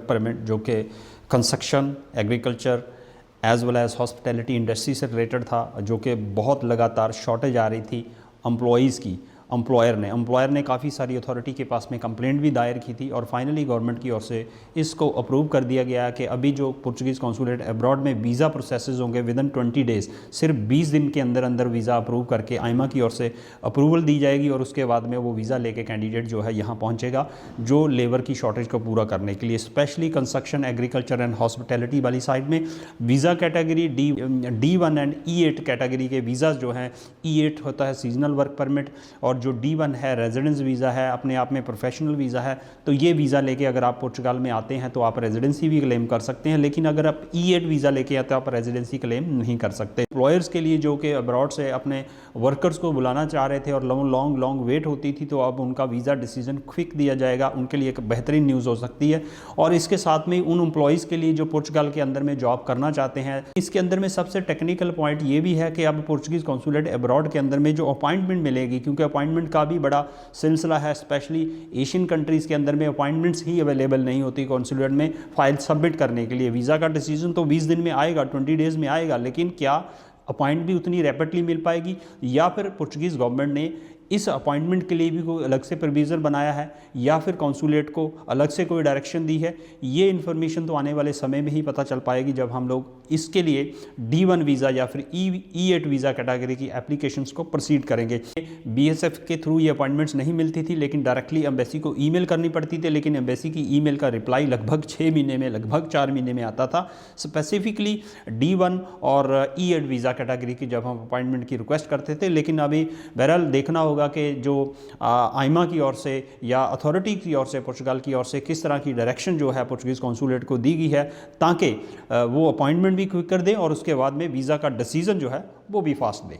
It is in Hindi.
परमिट जो कि construction, agriculture as well as hospitality industry से रिलेटेड था, जो कि बहुत लगातार शॉर्टेज आ रही थी एम्प्लॉयज़ की। एम्प्लॉयर ने काफ़ी सारी अथॉरिटी के पास में कंप्लेंट भी दायर की थी और फाइनली गवर्नमेंट की ओर से इसको अप्रूव कर दिया गया कि अभी जो पुर्तगालीज़ कॉन्सुलेट अब्रॉड में वीज़ा प्रोसेसेस होंगे विद इन 20 डेज़, सिर्फ 20 दिन के अंदर अंदर वीज़ा अप्रूव करके आइमा की ओर से अप्रूवल दी जाएगी और उसके बाद में वो वीज़ा लेके कैंडिडेट जो है यहाँ पहुँचेगा जो लेबर की शॉर्टेज को पूरा करने के लिए, specially construction, agriculture and hospitality वाली साइड में। Visa category D1 and E8 category के वीज़ा जो हैं, E8 होता है सीजनल वर्क परमिट और जो D1 है रेजिडेंस वीज़ा है, अपने आप में प्रोफेशनल वीज़ा है। तो ये वीज़ा लेके अगर आप पुर्तगाल में आते हैं तो आप रेजिडेंसी भी क्लेम कर सकते हैं, लेकिन अगर आप E8 वीज़ा लेके आते हैं तो आप रेजिडेंसी क्लेम नहीं कर सकते। एम्प्लॉयर्स के लिए जो कि अब्रॉड से अपने वर्कर्स को बुलाना चाह रहे थे और लॉन्ग वेट होती थी, तो अब उनका वीज़ा डिसीजन क्विक दिया जाएगा, उनके लिए एक बेहतरीन न्यूज़ हो सकती है। और इसके साथ में उन एम्प्लॉयज़ के लिए जो पुर्तगाल के अंदर में जॉब करना चाहते हैं, इसके अंदर में सबसे टेक्निकल पॉइंट ये भी है कि अब पुर्तगालीज़ कॉन्सुलेट अब्रॉड के अंदर में जो अपॉइंटमेंट मिलेगी, क्योंकि अपॉइंटमेंट का भी बड़ा सिलसिला है, स्पेशली एशियन कंट्रीज़ के अंदर में अपॉइंटमेंट्स ही अवेलेबल नहीं होती कॉन्सुलेट में फाइल सबमिट करने के लिए। वीज़ा का डिसीजन तो 20 दिन में आएगा, 20 डेज़ में आएगा, लेकिन क्या अपॉइंट भी उतनी रैपिडली मिल पाएगी, या फिर पुर्तगालीज़ गवर्नमेंट ने इस अपॉइंटमेंट के लिए भी कोई अलग से प्रोविज़न बनाया है या फिर कॉन्सुलेट को अलग से कोई डायरेक्शन दी है। ये इन्फॉर्मेशन तो आने वाले समय में ही पता चल पाएगी जब हम लोग इसके लिए D1 वीज़ा या फिर E8 वीज़ा कैटेगरी की एप्लीकेशंस को प्रोसीड करेंगे। BSF के थ्रू ये अपॉइंटमेंट्स नहीं मिलती थी, लेकिन डायरेक्टली एम्बेसी को ईमेल करनी पड़ती थी, लेकिन एम्बेसी की ईमेल का रिप्लाई लगभग 6 महीने में, लगभग 4 महीने में आता था। स्पेसिफिकली D1 और E8 वीज़ा कैटेगरी की जब हम अपॉइंटमेंट की रिक्वेस्ट करते थे। लेकिन अभी बहरहाल देखना होगा कि जो आइमा की ओर से या अथॉरिटी की ओर से, पुर्तगाल की ओर से किस तरह की डायरेक्शन जो है पुर्तगालीज़ कॉन्सुलेट को दी गई है, ताकि वो अपॉइंटमेंट भी क्विक कर दें और उसके बाद में वीज़ा का डिसीजन जो है वो भी फास्ट दें।